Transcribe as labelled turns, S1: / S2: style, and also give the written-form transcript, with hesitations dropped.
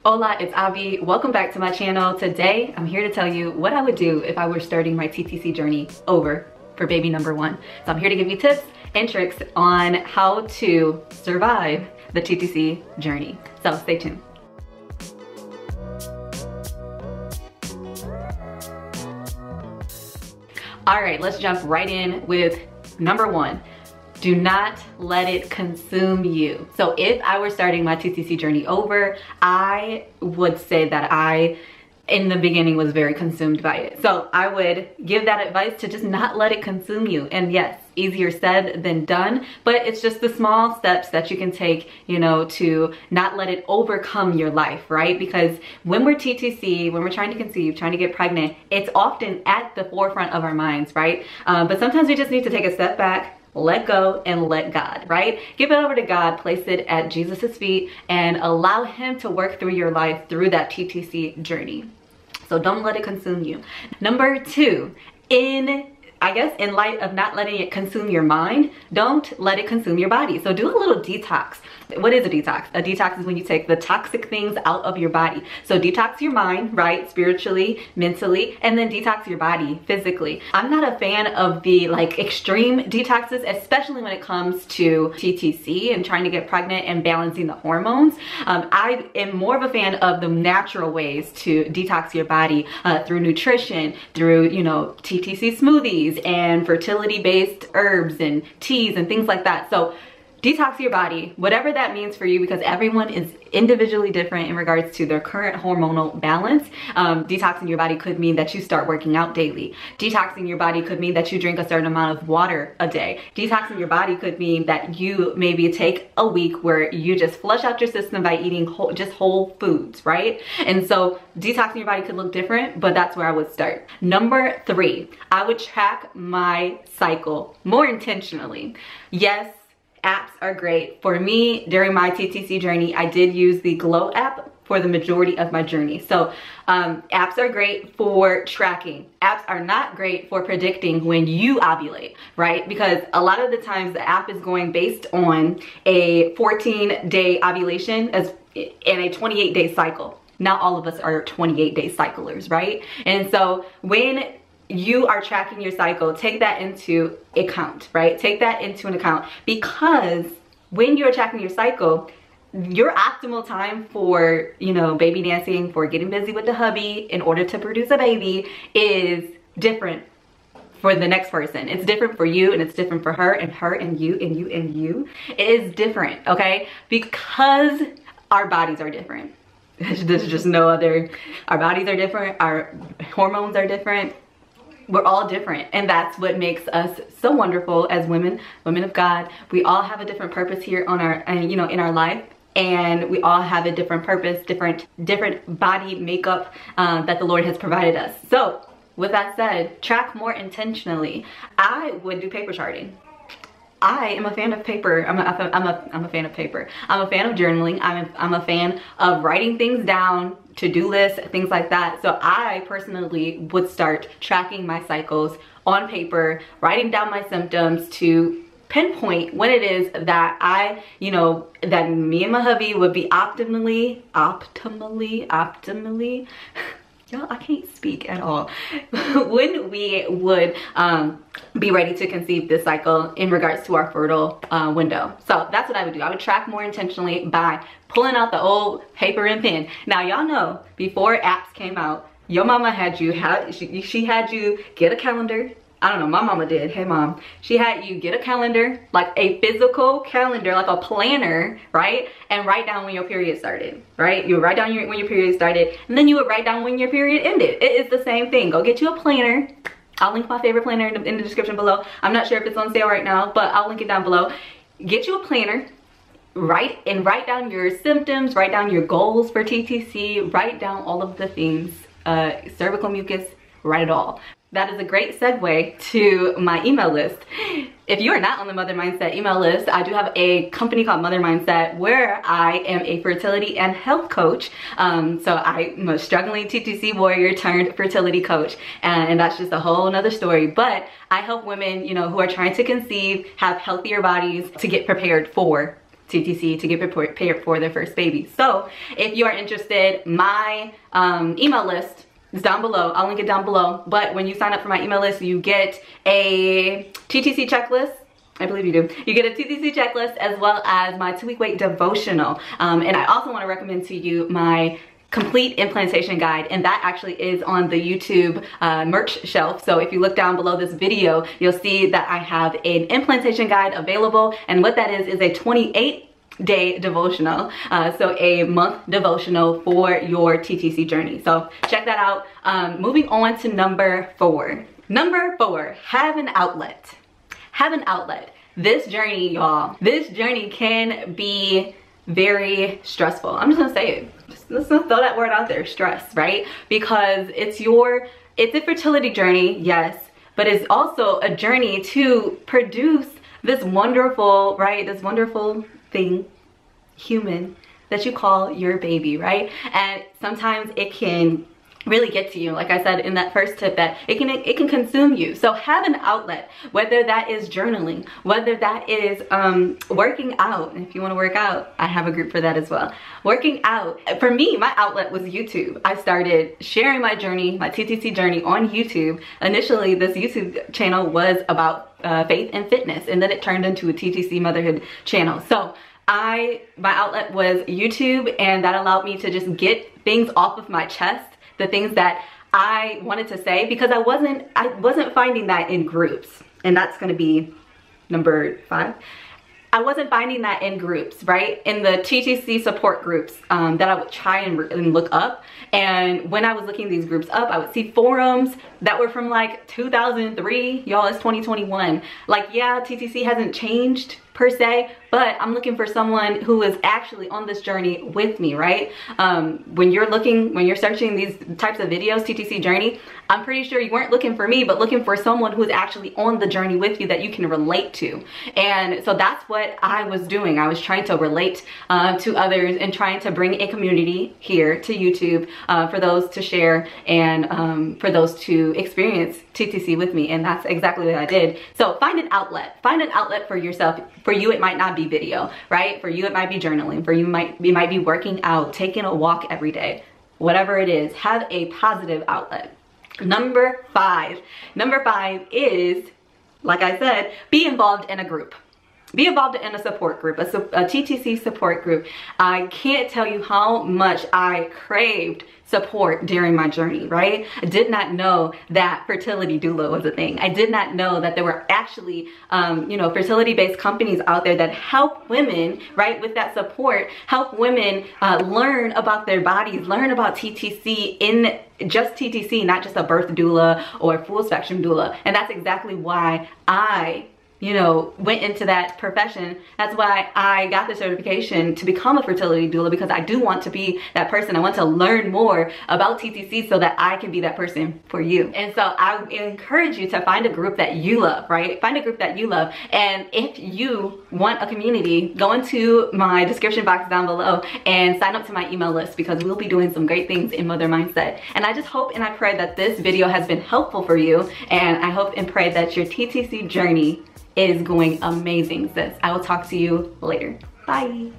S1: Hola, it's Avi. Welcome back to my channel. Today, I'm here to tell you what I would do if I were starting my TTC journey over for baby number one. So I'm here to give you tips and tricks on how to survive the TTC journey. So stay tuned. All right, let's jump right in with number one. Do not let it consume you. So if I were starting my TTC journey over, I would say that I, in the beginning, was very consumed by it. So I would give that advice to just not let it consume you. And yes, easier said than done, but it's just the small steps that you can take, you know, to not let it overcome your life, right? Because when we're TTC, when we're trying to conceive, trying to get pregnant, it's often at the forefront of our minds, right? But sometimes we just need to take a step back, let go, and let God, right? Give it over to God, place it at Jesus's feet, and allow him to work through your life through that TTC journey. So don't let it consume you. Number two, in light of not letting it consume your mind, don't let it consume your body. So do a little detox. What is a detox? A detox is when you take the toxic things out of your body. So detox your mind, right? Spiritually, mentally, and then detox your body physically. I'm not a fan of the extreme detoxes, especially when it comes to TTC and trying to get pregnant and balancing the hormones. I am more of a fan of the natural ways to detox your body through nutrition, through, you know, TTC smoothies and fertility-based herbs and teas and things like that. So detox your body, whatever that means for you, because everyone is individually different in regards to their current hormonal balance. Detoxing your body could mean that you start working out daily. Detoxing your body could mean that you drink a certain amount of water a day. Detoxing your body could mean that you maybe take a week where you just flush out your system by eating just whole foods, right? And so detoxing your body could look different, but that's where I would start. Number three, I would track my cycle more intentionally. Yes, apps are great. For me, during my TTC journey, I did use the Glow app for the majority of my journey. So apps are great for tracking. Apps are not great for predicting when you ovulate, right? Because a lot of the times the app is going based on a 14-day ovulation and a 28-day cycle. Not all of us are 28-day cyclers, right? And so when you are tracking your cycle, take that into account, right? Take that into an account, because when you're tracking your cycle, your optimal time for, you know, baby dancing, for getting busy with the hubby in order to produce a baby is different for the next person. It's different for you, and it's different for her and you and you and you. It is different, okay? Because our bodies are different. There's just no other, our bodies are different, our hormones are different. We're all different, and that's what makes us so wonderful as women of God. We all have a different purpose here on our, you know, in our life, and we all have a different purpose, different body makeup that the Lord has provided us. So with that said, track more intentionally. I would do paper charting. I am a fan of paper. I'm a fan of paper. I'm a fan of journaling. I'm a fan of writing things down, to-do lists, things like that. So I personally would start tracking my cycles on paper, writing down my symptoms to pinpoint when it is that I, you know, that me and my hubby would be optimally, y'all, I can't speak at all. When we would be ready to conceive this cycle in regards to our fertile window. So that's what I would do. I would track more intentionally by pulling out the old paper and pen. Now, y'all know, before apps came out, your mama had you, she had you get a calendar. I don't know, my mama did. Hey mom, she had you get a calendar, like a physical calendar, like a planner, right? And write down when your period started, right? You would write down when your period started, and then you would write down when your period ended. It is the same thing. Go get you a planner. I'll link my favorite planner in the description below. I'm not sure if it's on sale right now, but I'll link it down below. Get you a planner, write down your symptoms, write down your goals for TTC, write down all of the things, cervical mucus, write it all. That is a great segue to my email list. If you are not on the Mother Mindset email list, I do have a company called Mother Mindset where I am a fertility and health coach. So I'm a struggling TTC warrior turned fertility coach, and that's just a whole nother story. But I help women, you know, who are trying to conceive, have healthier bodies, to get prepared for TTC to get prepared for their first baby. So if you are interested, my email list is down below. I'll link it down below. But when you sign up for my email list, you get a TTC checklist. I believe you do. You get a TTC checklist as well as my 2-week wait devotional. And I also want to recommend to you my complete implantation guide, and that actually is on the YouTube merch shelf. So if you look down below this video, you'll see that I have an implantation guide available, and what that is a 28-day devotional, so a month devotional for your TTC journey. So check that out. Moving on to number 4. Number 4, have an outlet. Have an outlet. This journey, y'all, this journey can be very stressful. I'm just gonna say it. Let's not throw that word out there, stress, right? Because it's a fertility journey, yes, but it's also a journey to produce this wonderful, right? This wonderful thing, human, that you call your baby, right? And sometimes it can really get to you, like I said in that first tip, that it can consume you. So have an outlet, whether that is journaling, whether that is working out. And if you want to work out, I have a group for that as well. Working out, for me, my outlet was YouTube. I started sharing my journey, my TTC journey, on YouTube. Initially, this YouTube channel was about faith and fitness, and then it turned into a TTC motherhood channel. So my outlet was YouTube, and that allowed me to just get things off of my chest, the things that I wanted to say, because I wasn't finding that in groups. And that's gonna be number 5. I wasn't finding that in groups, right? In the TTC support groups that I would try and look up. And when I was looking these groups up, I would see forums that were from like 2003. Y'all, it's 2021. Like, yeah, TTC hasn't changed per se, but I'm looking for someone who is actually on this journey with me, right? When you're searching these types of videos, TTC journey, I'm pretty sure you weren't looking for me, but looking for someone who's actually on the journey with you that you can relate to. And so that's what I was doing. I was trying to relate to others and trying to bring a community here to YouTube for those to share and for those to experience TTC with me. And that's exactly what I did. So find an outlet. Find an outlet for yourself. For you, it might not be video, right? For you, it might be journaling. For you, it might be working out, taking a walk every day. Whatever it is, have a positive outlet. Number 5 is, like I said, be involved in a group. Be involved in a support group, a TTC support group. I can't tell you how much I craved support during my journey, right? I did not know that fertility doula was a thing. I did not know that there were actually, fertility-based companies out there that help women, right, with that support, help women learn about their bodies, learn about TTC in just TTC, not just a birth doula or full spectrum doula. And that's exactly why I went into that profession. That's why I got the certification to become a fertility doula, because I do want to be that person. I want to learn more about TTC so that I can be that person for you. And so I encourage you to find a group that you love, right? Find a group that you love. And if you want a community, go into my description box down below and sign up to my email list, because we'll be doing some great things in Mother Mindset. And I just hope and I pray that this video has been helpful for you. And I hope and pray that your TTC journey is going amazing, sis. I will talk to you later. Bye.